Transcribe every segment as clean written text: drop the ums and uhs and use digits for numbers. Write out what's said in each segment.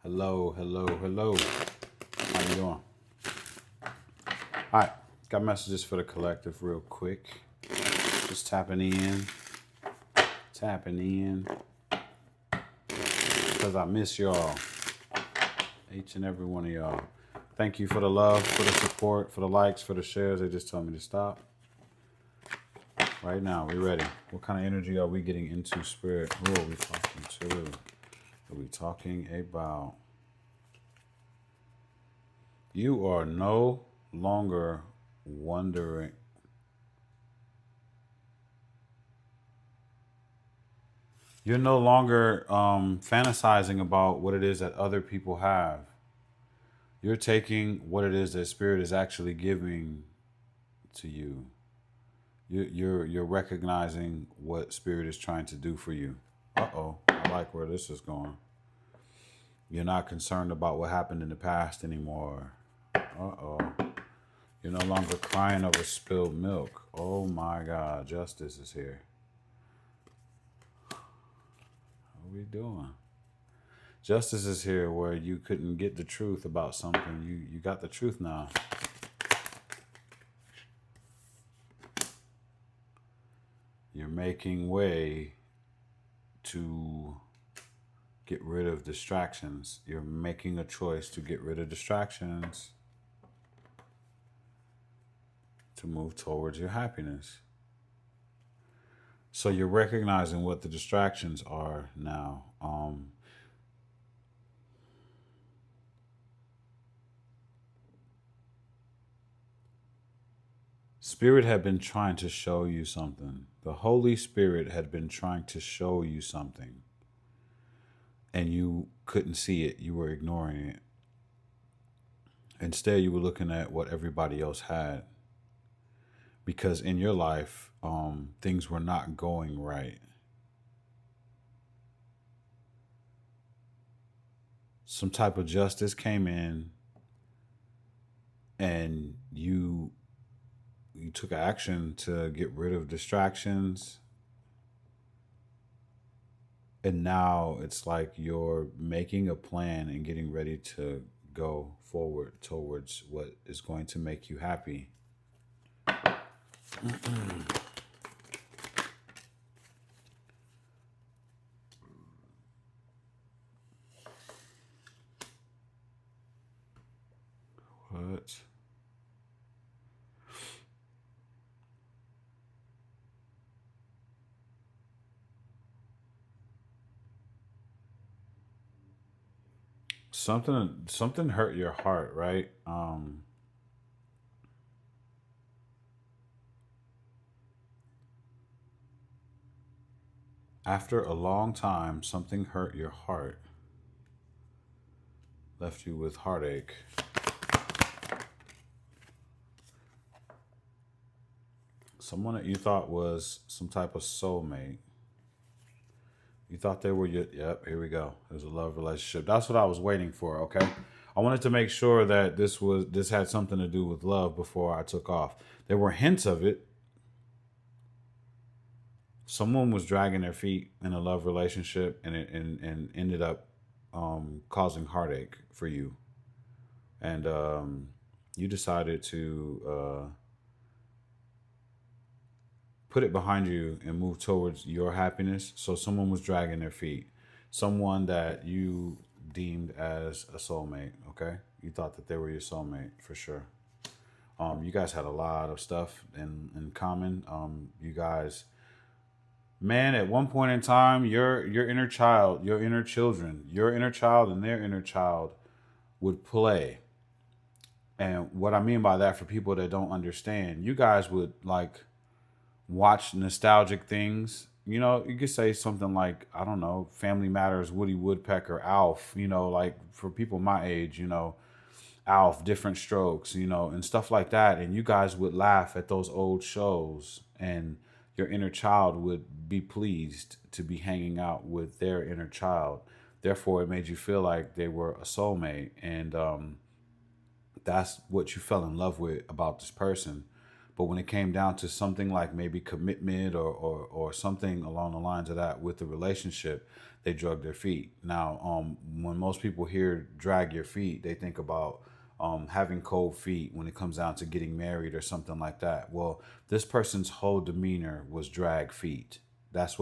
Hello, hello, hello. How you doing? All right, got messages for the collective real quick. Just tapping in, because I miss y'all, each and every one of y'all. Thank you for the love, for the support, for the likes, for the shares. They just told me to stop. Right now, we ready. What kind of energy are we getting into, Spirit? Who are we talking to? Are we talking about? You are no longer wondering. You're no longer fantasizing about what it is that other people have. You're taking what it is that Spirit is actually giving to you. You're recognizing what Spirit is trying to do for you. Uh-oh, I like where this is going. You're not concerned about what happened in the past anymore. Uh-oh. You're no longer crying over spilled milk. Oh my God, justice is here. What are we doing? Justice is here where you couldn't get the truth about something. You got the truth now. You're making way to get rid of distractions. You're making a choice to get rid of distractions to move towards your happiness. So you're recognizing what the distractions are now. Spirit had been trying to show you something. The Holy Spirit had been trying to show you something. And you couldn't see it. You were ignoring it. Instead, you were looking at what everybody else had. Because in your life, things were not going right. Some type of justice came in, and you took action to get rid of distractions. And now it's like you're making a plan and getting ready to go forward towards what is going to make you happy. What? Something hurt your heart, right? After a long time, something hurt your heart, left you with heartache. Someone that you thought was some type of soulmate. You thought they were your, yep, here we go. There's a love relationship. That's what I was waiting for, okay? I wanted to make sure that this had something to do with love before I took off. There were hints of it. Someone was dragging their feet in a love relationship, and and ended up causing heartache for you. And you decided to put it behind you and move towards your happiness. So someone was dragging their feet, someone that you deemed as a soulmate. Okay, you thought that they were your soulmate for sure. You guys had a lot of stuff in common. You guys, man, at one point in time, your inner child, your inner children, your inner child and their inner child would play. And what I mean by that, for people that don't understand, you guys would like watch nostalgic things. You know, you could say something like, I don't know, Family Matters, Woody Woodpecker, Alf, like for people my age, Alf, Different Strokes, and stuff like that. And you guys would laugh at those old shows, and your inner child would be pleased to be hanging out with their inner child. Therefore, it made you feel like they were a soulmate. And that's what you fell in love with about this person. But when it came down to something like maybe commitment or something along the lines of that with the relationship, they drug their feet. Now, when most people hear drag your feet, they think about having cold feet when it comes down to getting married or something like that. Well, this person's whole demeanor was drag feet. That's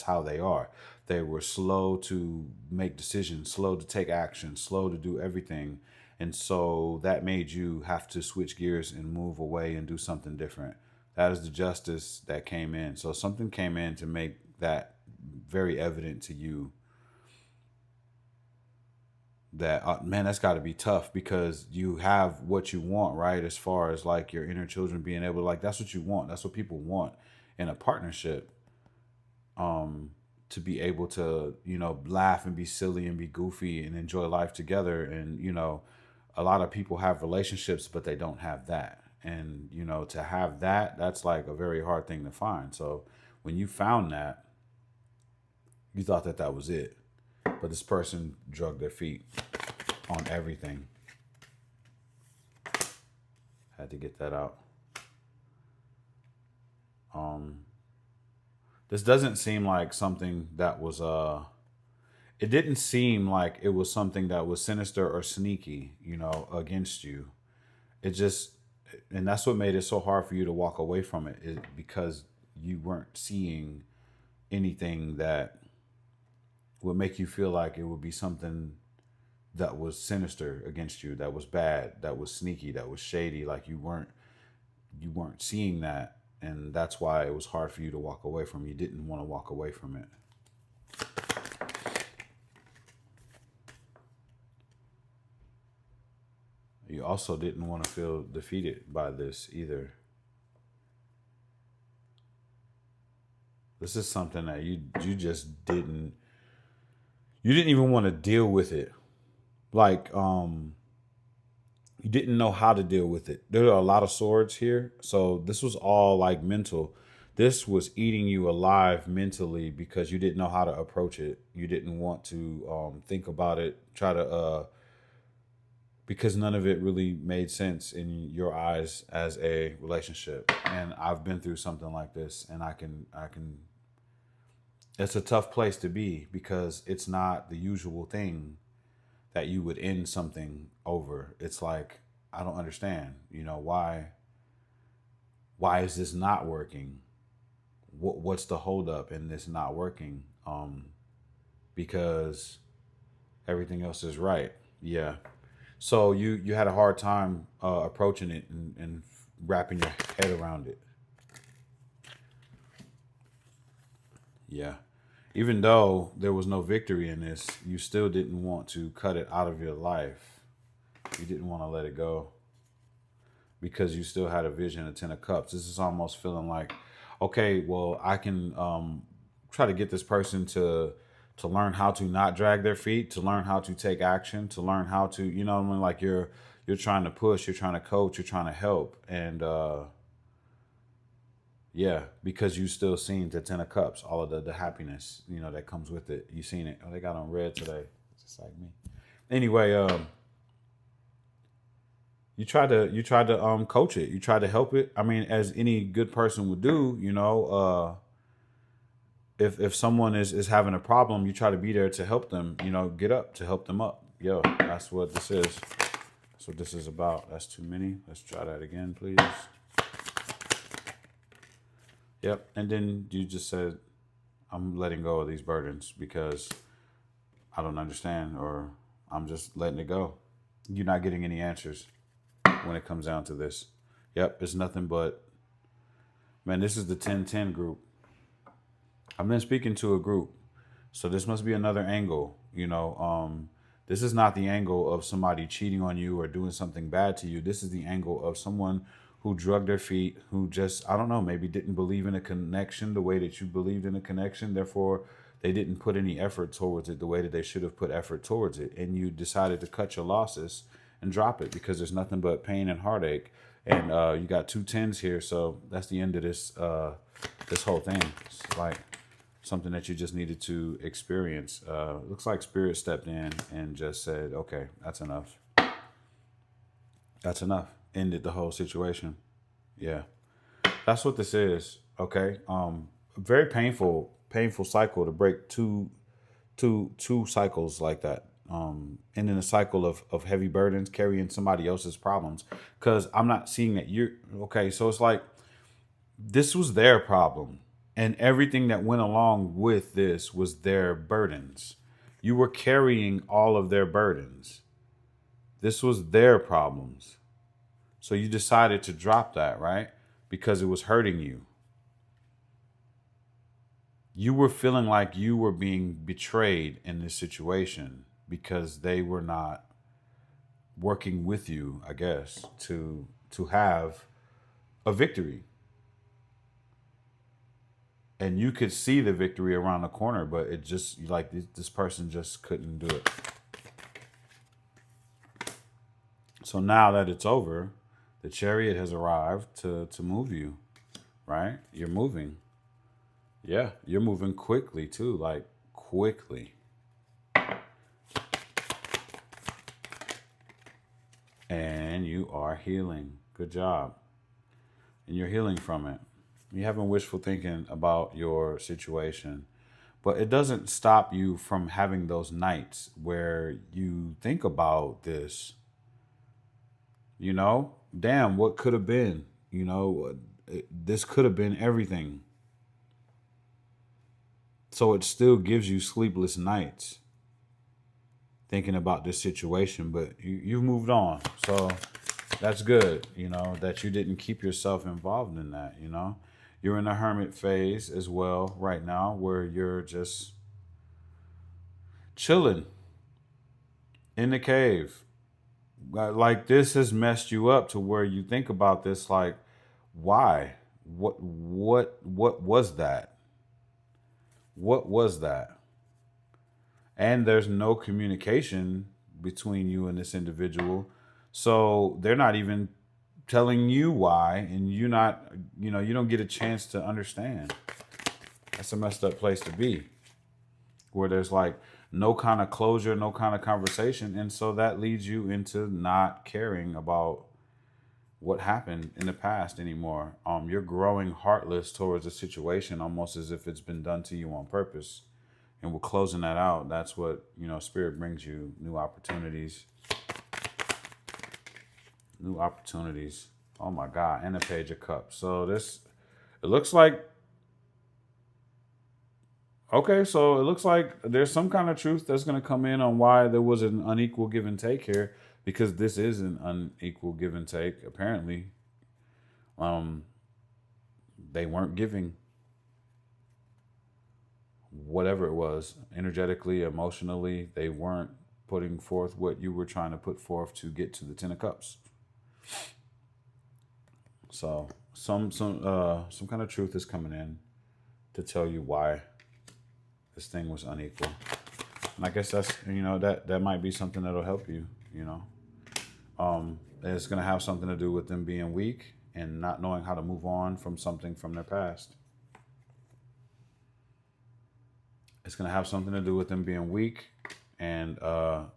how they are. They were slow to make decisions, slow to take action, slow to do everything. And so that made you have to switch gears and move away and do something different. That is the justice that came in. So something came in to make that very evident to you that, man, that's got to be tough because you have what you want, right? As far as like your inner children being able to, like, that's what you want. That's what people want in a partnership. To be able to, laugh and be silly and be goofy and enjoy life together. And, a lot of people have relationships, but they don't have that. And, to have that, that's like a very hard thing to find. So when you found that, you thought that that was it. But this person drug their feet on everything. Had to get that out. This doesn't seem like something that was it didn't seem like it was something that was sinister or sneaky, against you. It just, and that's what made it so hard for you to walk away from it, is because you weren't seeing anything that would make you feel like it would be something that was sinister against you, that was bad, that was sneaky, that was shady. Like you weren't seeing that, and that's why it was hard for you to walk away from. You didn't want to walk away from it. You also didn't want to feel defeated by this either. This is something that you just didn't even want to deal with it. Like you didn't know how to deal with it. There are a lot of swords here, so this was all like mental. This was eating you alive mentally because you didn't know how to approach it. You didn't want to think about it, try to because none of it really made sense in your eyes as a relationship. And I've been through something like this, and I can it's a tough place to be because it's not the usual thing that you would end something over. It's like, I don't understand, why is this not working? What's the holdup in this not working? Because everything else is right. Yeah. So you had a hard time approaching it and wrapping your head around it. Yeah. Even though there was no victory in this, you still didn't want to cut it out of your life. You didn't want to let it go because you still had a vision of Ten of Cups. This is almost feeling like, okay, well, I can try to get this person to learn how to not drag their feet, to learn how to take action, to learn how to, what I mean? Like you're trying to push, you're trying to coach, you're trying to help. And yeah, because you still seen the Ten of Cups, all of the happiness, that comes with it. You seen it. Oh, they got on red today, just like me. Anyway, you tried to coach it. You tried to help it. I mean, as any good person would do, if someone is having a problem, you try to be there to help them, get up, to help them up. Yo, that's what this is. That's what this is about. That's too many. Let's try that again, please. Yep. And then you just said, I'm letting go of these burdens because I don't understand, or I'm just letting it go. You're not getting any answers when it comes down to this. Yep. It's nothing but, man, this is the 10-10 group. I've been speaking to a group. So this must be another angle, This is not the angle of somebody cheating on you or doing something bad to you. This is the angle of someone who drug their feet, who just, I don't know, maybe didn't believe in a connection the way that you believed in a connection. Therefore, they didn't put any effort towards it the way that they should have put effort towards it. And you decided to cut your losses and drop it because there's nothing but pain and heartache. And you got 2 10s here. So that's the end of this this whole thing. It's like something that you just needed to experience. Looks like Spirit stepped in and just said, okay, that's enough. That's enough. Ended the whole situation. Yeah. That's what this is. Okay. Very painful cycle to break two cycles like that. And in a cycle of heavy burdens, carrying somebody else's problems. Because I'm not seeing that you're okay. So it's like this was their problem. And everything that went along with this was their burdens. You were carrying all of their burdens. This was their problems. So you decided to drop that, right? Because it was hurting you. You were feeling like you were being betrayed in this situation because they were not working with you, I guess, to have a victory. And you could see the victory around the corner, but it just like this person just couldn't do it. So now that it's over, the chariot has arrived to move you, right? You're moving. Yeah, you're moving quickly too, like quickly. And you are healing. Good job. And you're healing from it. You're having wishful thinking about your situation. But it doesn't stop you from having those nights where you think about this, damn, what could have been, this could have been everything. So it still gives you sleepless nights thinking about this situation, but you've moved on. So that's good, that you didn't keep yourself involved in that, You're in a hermit phase as well right now where you're just chilling in the cave. Like this has messed you up to where you think about this like, why? What was that? What was that? And there's no communication between you and this individual. So they're not even telling you why, and you don't get a chance to understand. That's a messed up place to be, where there's like no kind of closure, no kind of conversation. And so that leads you into not caring about what happened in the past anymore. You're growing heartless towards a situation, almost as if it's been done to you on purpose. And we're closing that out. That's what, Spirit brings you new opportunities. New opportunities. Oh my God. And a Page of Cups. So it looks like, okay, so it looks like there's some kind of truth that's going to come in on why there was an unequal give and take here, because this is an unequal give and take. Apparently, they weren't giving whatever it was, energetically, emotionally. They weren't putting forth what you were trying to put forth to get to the Ten of Cups. So some kind of truth is coming in to tell you why this thing was unequal. And I guess that's, that might be something that'll help you, It's going to have something to do with them being weak and not knowing how to move on from something from their past. It's going to have something to do with them being weak, and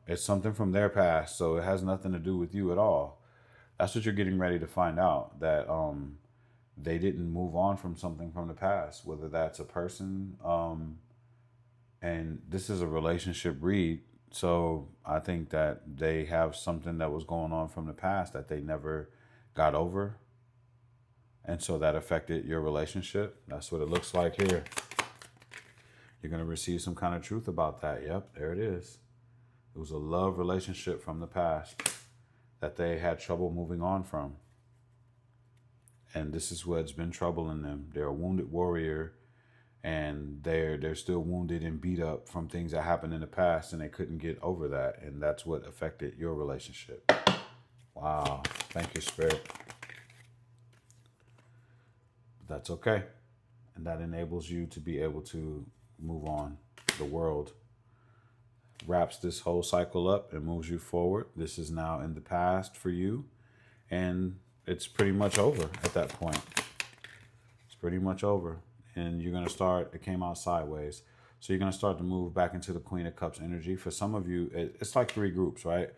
it's something from their past. So it has nothing to do with you at all. That's what you're getting ready to find out, that they didn't move on from something from the past, whether that's a person, and this is a relationship read. So I think that they have something that was going on from the past that they never got over. And so that affected your relationship. That's what it looks like here. You're going to receive some kind of truth about that. Yep, there it is. It was a love relationship from the past that they had trouble moving on from. And this is what's been troubling them. They're a wounded warrior, and they're still wounded and beat up from things that happened in the past, and they couldn't get over that. And that's what affected your relationship. Wow. Thank you, Spirit. That's okay. And that enables you to be able to move on. The world wraps this whole cycle up and moves you forward. This is now in the past for you, and it's pretty much over at that point. It's pretty much over. And you're going to start, it came out sideways. So you're going to start to move back into the Queen of Cups energy. For some of you, it's like 3 groups, right?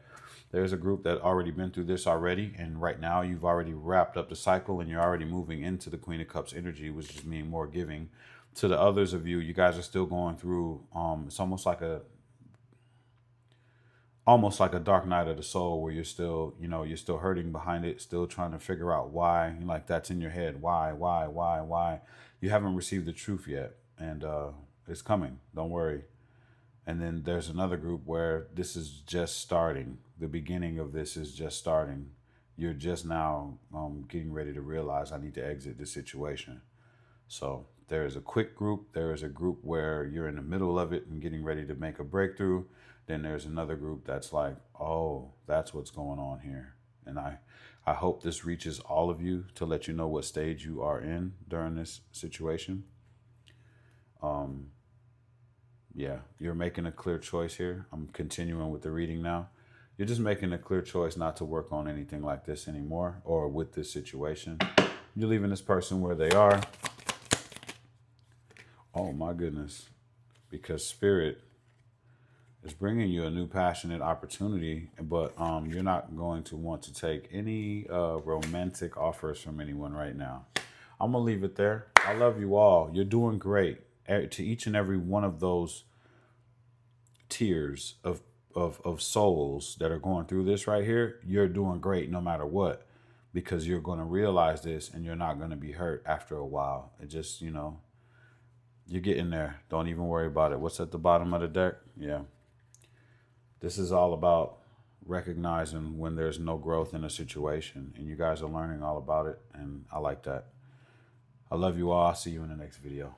There's a group that already been through this already, and right now you've already wrapped up the cycle and you're already moving into the Queen of Cups energy, which is mean more giving. To the others of you, you guys are still going through, it's almost like a dark night of the soul where you're still, you're still hurting behind it, still trying to figure out why, like that's in your head. Why? You haven't received the truth yet. And it's coming. Don't worry. And then there's another group where this is just starting. The beginning of this is just starting. You're just now getting ready to realize I need to exit this situation. So there is a quick group. There is a group where you're in the middle of it and getting ready to make a breakthrough. Then there's another group that's like, oh, that's what's going on here. And I hope this reaches all of you to let you know what stage you are in during this situation. Yeah, you're making a clear choice here. I'm continuing with the reading now. You're just making a clear choice not to work on anything like this anymore or with this situation. You're leaving this person where they are. Oh my goodness. Because Spirit is bringing you a new passionate opportunity, but you're not going to want to take any romantic offers from anyone right now. I'm going to leave it there. I love you all. You're doing great. To each and every one of those tiers of souls that are going through this right here, you're doing great no matter what, because you're going to realize this and you're not going to be hurt after a while. It just, you're getting there. Don't even worry about it. What's at the bottom of the deck? Yeah. This is all about recognizing when there's no growth in a situation, and you guys are learning all about it, and I like that. I love you all. I'll see you in the next video.